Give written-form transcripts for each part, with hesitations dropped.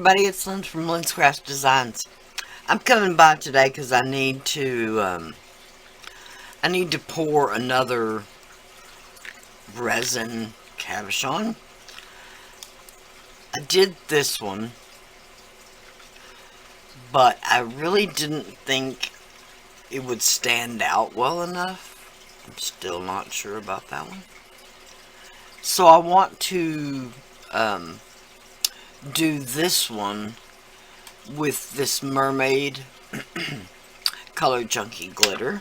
everybody, it's Lyn from Lyn's Craft Designs. I'm coming by today because I need to pour another resin cabochon. I did this one, but I really didn't think it would stand out well enough. I'm still not sure about that one. So I want to do this one with this mermaid color chunky glitter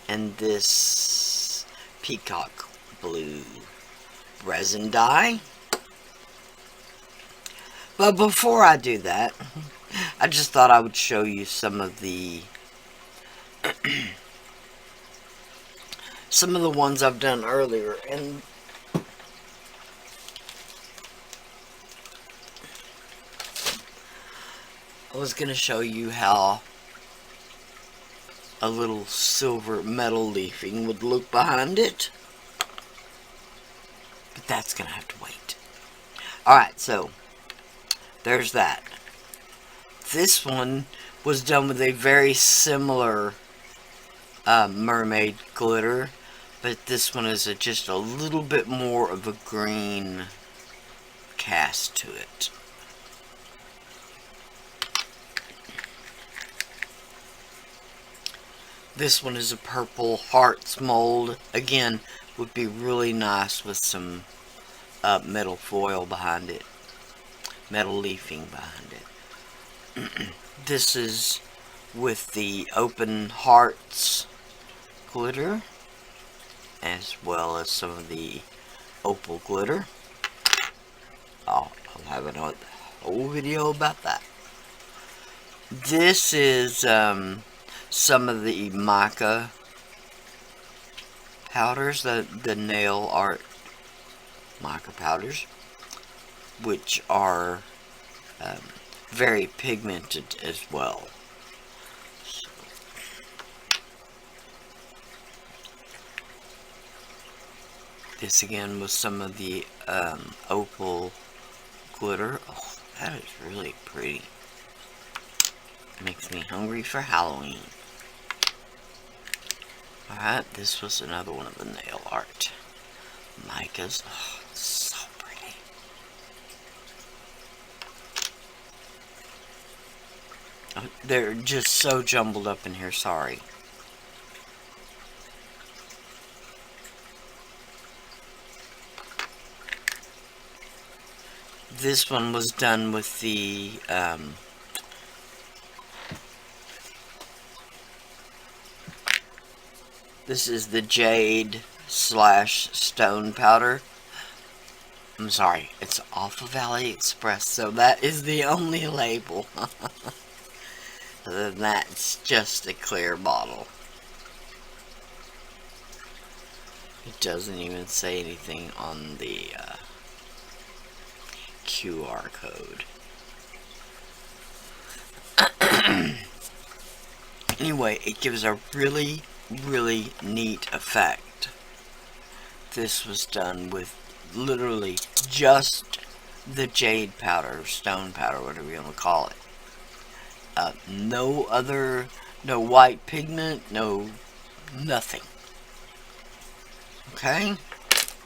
and this peacock blue resin dye. But before I do that, I just thought I would show you some of the ones I've done earlier. And I was going to show you how a little silver metal leafing would look behind it. But that's going to have to wait. Alright, so there's that. This one was done with a very similar mermaid glitter, but this one is just a little bit more of a green cast to it. This one is a purple hearts mold. Again, would be really nice with some metal foil behind it. Metal leafing behind it. This is with the open hearts glitter, as well as some of the opal glitter. I'll have a whole video about that. This is some of the mica powders, the nail art mica powders, which are very pigmented as well. So, this again was some of the opal glitter. Oh, that is really pretty. Makes me hungry for Halloween. Alright, this was another one of the nail art micas. Oh, it's so pretty. Oh, they're just so jumbled up in here, sorry. This one was done with the this is the jade / stone powder. I'm sorry, it's off of AliExpress, so that is the only label. Other than that, it's just a clear bottle. It doesn't even say anything on the QR code. Anyway, it gives a really neat effect. This was done with literally just the jade powder, stone powder, whatever you want to call it. No white pigment, no nothing. Okay,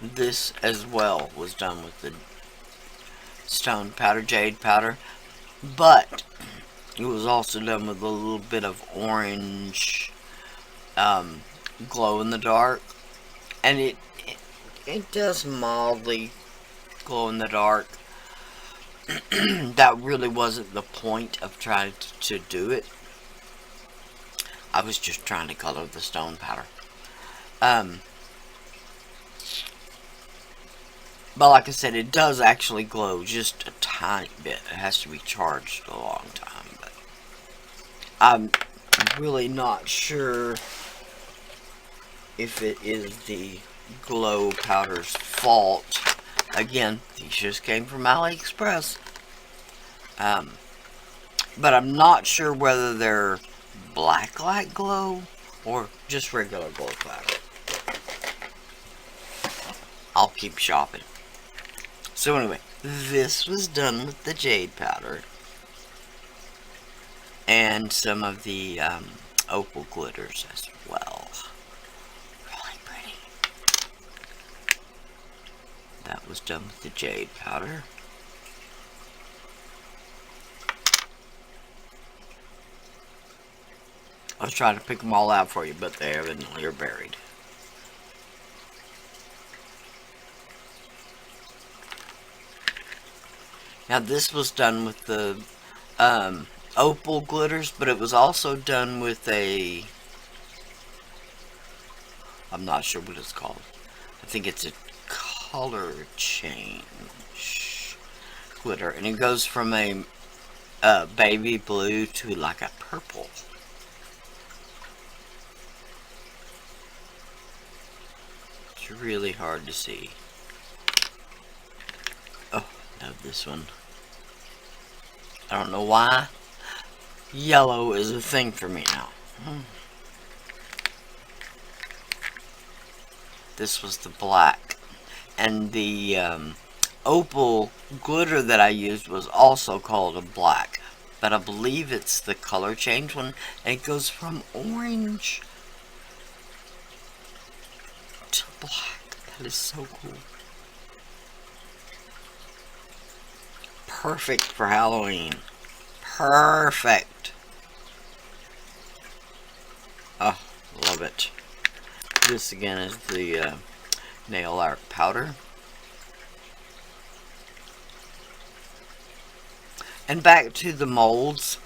this as well was done with the stone powder, jade powder, but it was also done with a little bit of orange glow in the dark, and it does mildly glow in the dark. That really wasn't the point of trying to do it. I was just trying to color the stone powder. But like I said, it does actually glow just a tiny bit. It has to be charged a long time, but I'm really not sure if it is the glow powder's fault. Again, these just came from AliExpress. But I'm not sure whether they're black light glow or just regular glow powder. I'll keep shopping. So anyway, This was done with the jade powder and some of the opal glitters as well. Really pretty. That was done with the jade powder. I was trying to pick them all out for you, but they evidently are buried. Now this was done with the opal glitters, but it was also done with a, I'm not sure what it's called. I think it's a color change glitter, and it goes from a baby blue to like a purple. It's really hard to see. Oh, love this one. I don't know why. Yellow is a thing for me now. This was the black. And the opal glitter that I used was also called a black. But I believe it's the color change one. And it goes from orange to black. That is so cool. Perfect for Halloween. Perfect. Oh, love it. This again is the nail art powder. And back to the molds.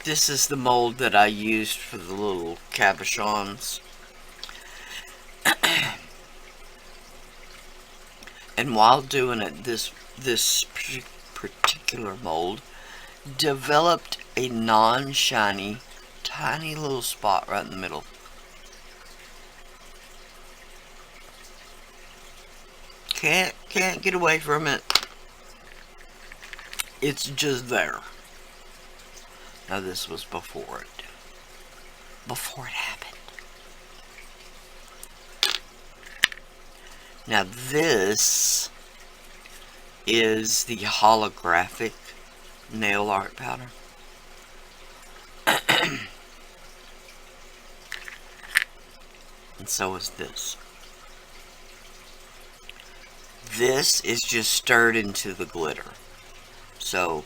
This is the mold that I used for the little cabochons. And while doing it, this particular mold developed a non-shiny, tiny little spot right in the middle. Can't get away from it. It's just there. Now this was before it happened. Now this is the holographic nail art powder. And so is this. This is just stirred into the glitter. So,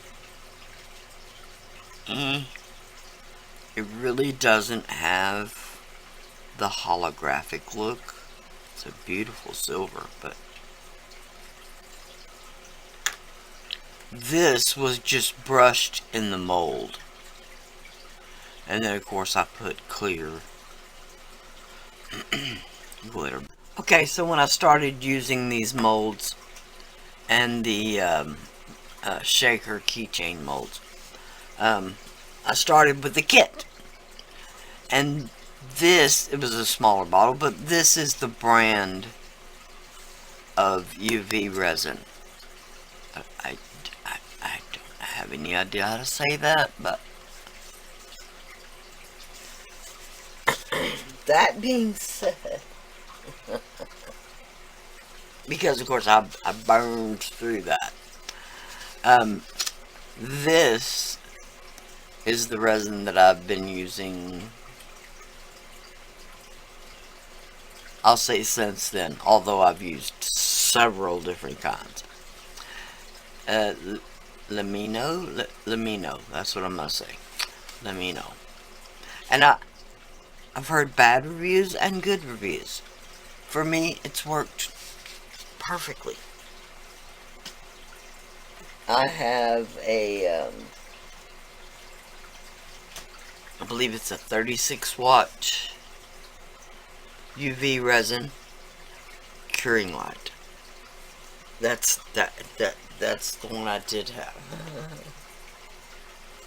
it really doesn't have the holographic look. It's a beautiful silver, but this was just brushed in the mold. And then of course I put clear glitter. Okay, so when I started using these molds and the shaker keychain molds, I started with the kit. And this, it was a smaller bottle, but this is the brand of UV resin. I don't have any idea how to say that, but that being said, because of course I burned through that. This is the resin that I've been using, I'll say since then, although I've used several different kinds. Lamino, that's what I'm gonna say. Lamino. And I've heard bad reviews and good reviews. For me, it's worked perfectly. I have a, I believe it's a 36 watt UV resin curing light. That's the one I did have.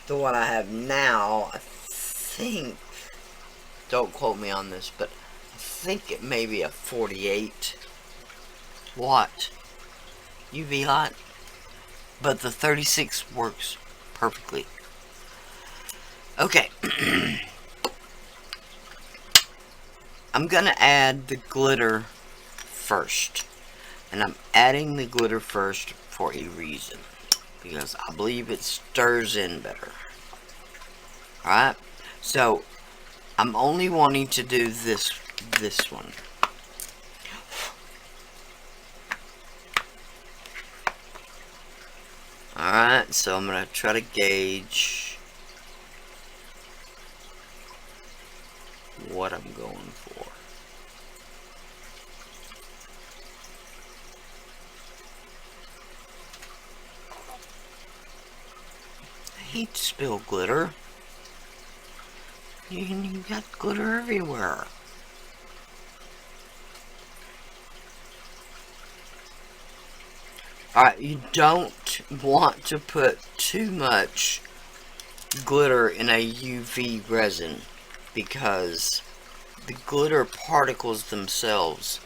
The one I have now, I think, don't quote me on this, but I think it may be a 48 watt UV light, but the 36 works perfectly. Okay. I'm gonna add the glitter first. And I'm adding the glitter first for a reason. Because I believe it stirs in better. Alright? So, I'm only wanting to do this one. Alright, so I'm going to try to gauge what I'm going for. I hate to spill glitter. You got glitter everywhere. Alright, you don't want to put too much glitter in a UV resin because the glitter particles themselves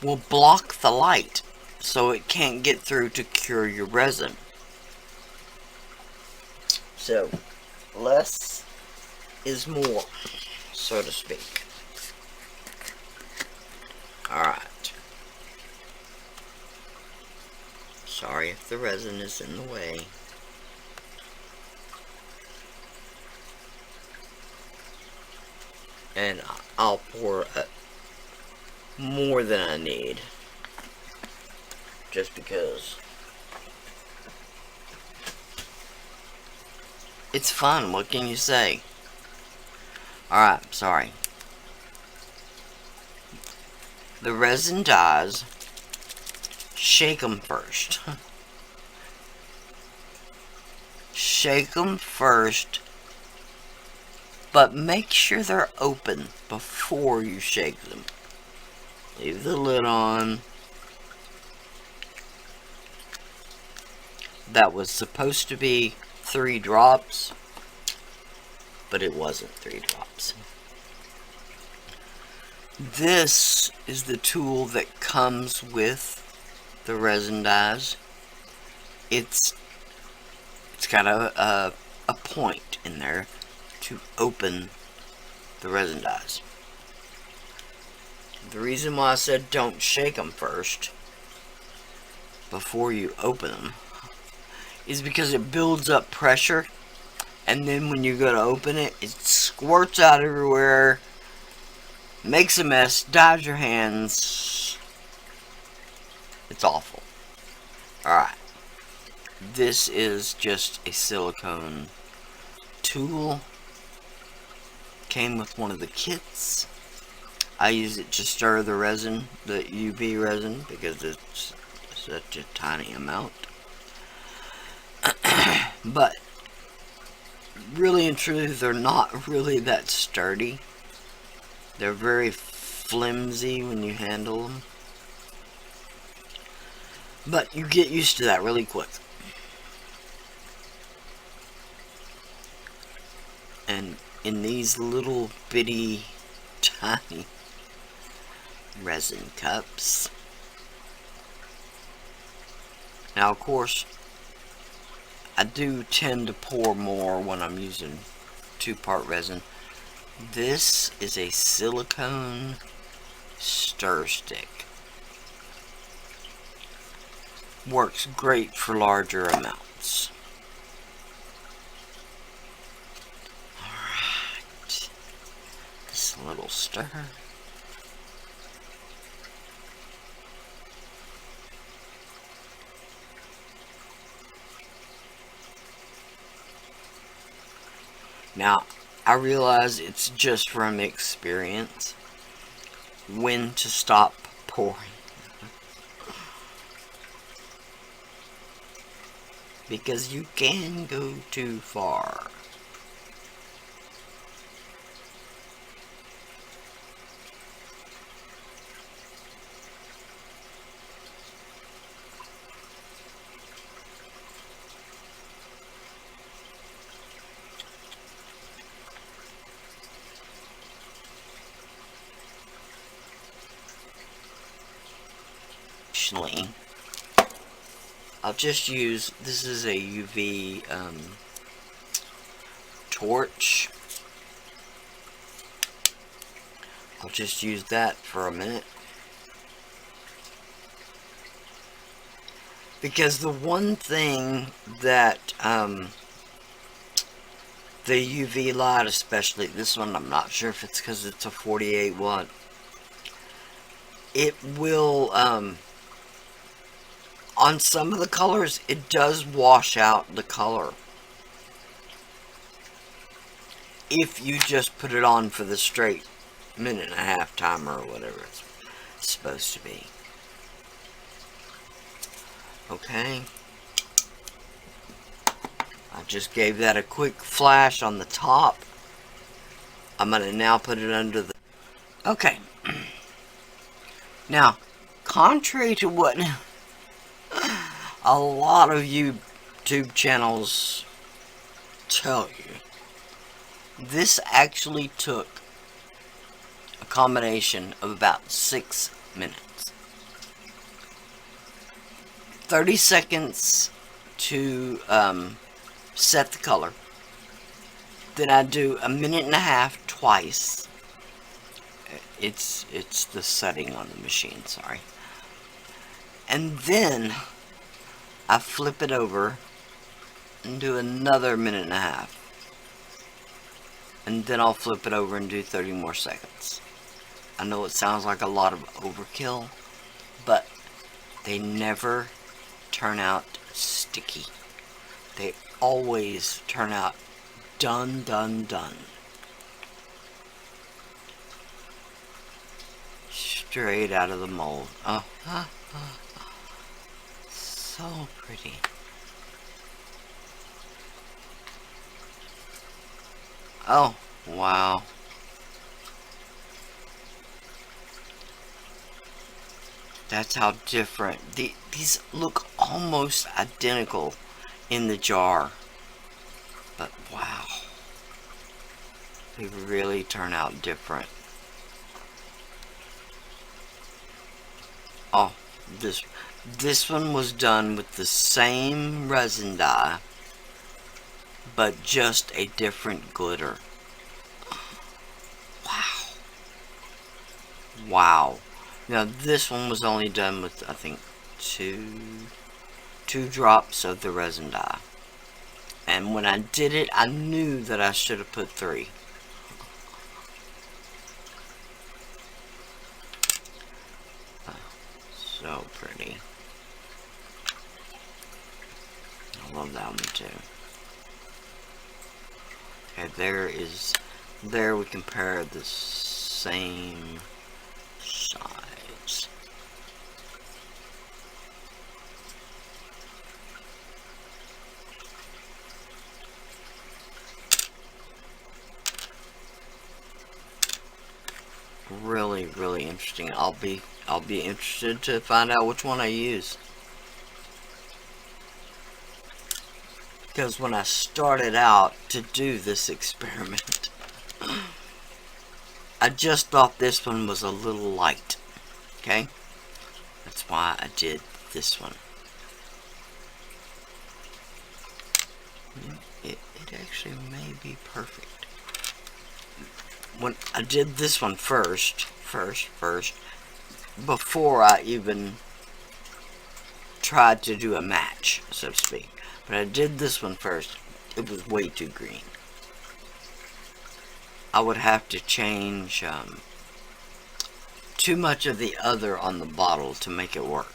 will block the light so it can't get through to cure your resin. So, less is more, so to speak. Alright. Sorry if the resin is in the way. And I'll pour more than I need. Just because it's fun, what can you say? Alright, sorry. The resin dyes, shake them first. Shake them first, but make sure they're open before you shake them. Leave the lid on. That was supposed to be 3 drops, but it wasn't 3 drops. This is the tool that comes with the resin dyes. It's got a point in there to open the resin dyes. The reason why I said don't shake them first before you open them is because it builds up pressure, and then when you go to open it, it squirts out everywhere, makes a mess, dyes your hands. It's awful. Alright. This is just a silicone tool. Came with one of the kits. I use it to stir the resin, the UV resin, because it's such a tiny amount. But really and truly, they're not really that sturdy. They're very flimsy when you handle them. But you get used to that really quick. And in these little bitty tiny resin cups. Now, of course, I do tend to pour more when I'm using 2-part resin. This is a silicone stir stick. Works great for larger amounts. Alright. Just a little stir. Now, I realize it's just from experience when to stop pouring. Because you can go too far. I'll just use, this is a UV torch. I'll just use that for a minute. Because the one thing that the UV light, especially this one, I'm not sure if it's because it's a 48 watt, it will, on some of the colors, it does wash out the color. If you just put it on for the straight minute and a half timer or whatever it's supposed to be. Okay. I just gave that a quick flash on the top. I'm going to now put it under the... Okay. Now, contrary to what a lot of YouTube channels tell you, this actually took a combination of about 6 minutes. 30 seconds to set the color. Then I do a minute and a half twice. It's the setting on the machine, sorry. And then I flip it over and do another minute and a half. And then I'll flip it over and do 30 more seconds. I know it sounds like a lot of overkill, but they never turn out sticky. They always turn out done. Straight out of the mold. Oh, so pretty. Oh, wow. That's how different. These look almost identical in the jar. But wow. They really turn out different. Oh, this one was done with the same resin dye, but just a different glitter. Wow. Wow. Now this one was only done with, I think, two drops of the resin dye. And when I did it, I knew that I should have put 3. So pretty. I love that one too. Okay, there we compare the same size. Really, really interesting. I'll be interested to find out which one I use. Because when I started out to do this experiment, I just thought this one was a little light. Okay? That's why I did this one. It actually may be perfect. When I did this one first, before I even tried to do a match, so to speak. But I did this one first. It was way too green. I would have to change too much of the other on the bottle to make it work.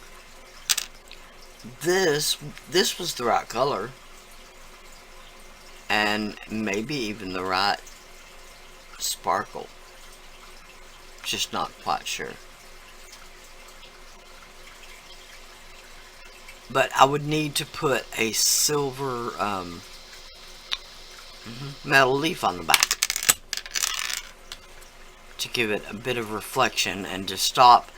This was the right color. And maybe even the right sparkle. Just not quite sure. But I would need to put a silver metal leaf on the back to give it a bit of reflection and to stop,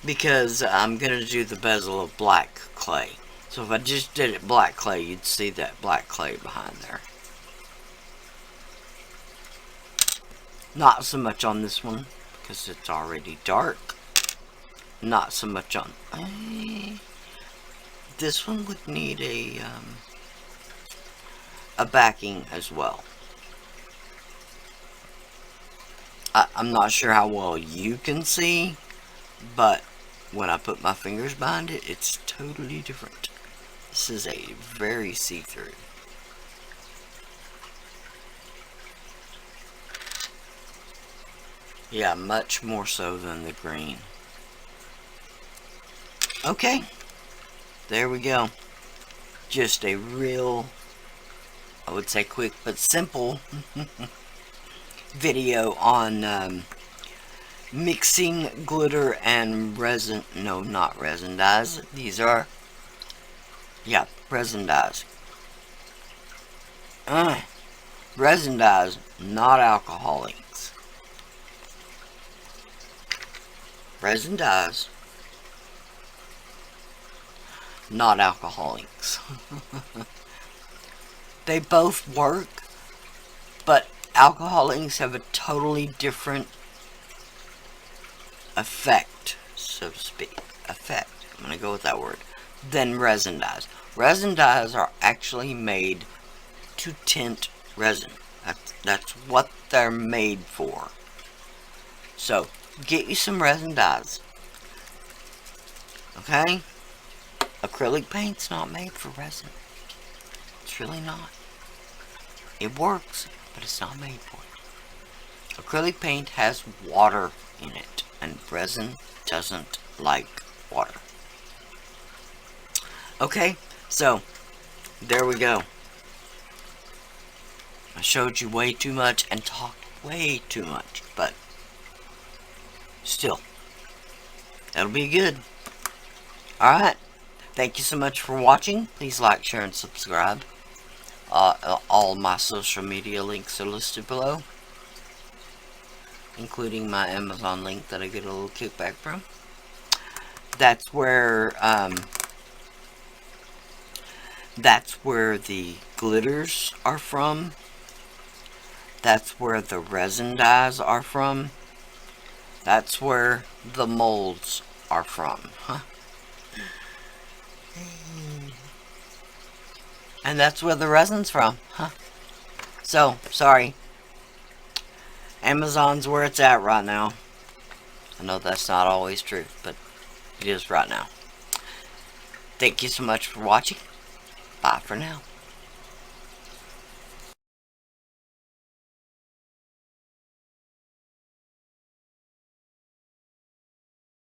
because I'm going to do the bezel of black clay. So if I just did it black clay, you'd see that black clay behind there. Not so much on this one because it's already dark. Not so much on this one would need a backing as well. I'm not sure how well you can see, but when I put my fingers behind it, it's totally different. This is a very see-through. Yeah, much more so than the green. Okay, there we go. Just a real, I would say quick but simple video on mixing glitter and resin. No, not resin dyes. These are, yeah, resin dyes. Resin dyes, not alcohol inks. Resin dyes, not alcohol inks. They both work, but alcohol inks have a totally different effect, so to speak. Effect, I'm going to go with that word, than resin dyes. Resin dyes are actually made to tint resin. That's what they're made for. So, get you some resin dyes. Okay? Acrylic paint's not made for resin. It's really not. It works, but it's not made for it. Acrylic paint has water in it, and resin doesn't like water. Okay, so there we go. I showed you way too much and talked way too much, but still, that'll be good. Alright, thank you so much for watching. Please like, share, and subscribe. All my social media links are listed below, including my Amazon link that I get a little kickback from. That's where the glitters are from. That's where the resin dyes are from. That's where the molds are from. And that's where the resin's from. So, sorry. Amazon's where it's at right now. I know that's not always true, but it is right now. Thank you so much for watching. Bye for now.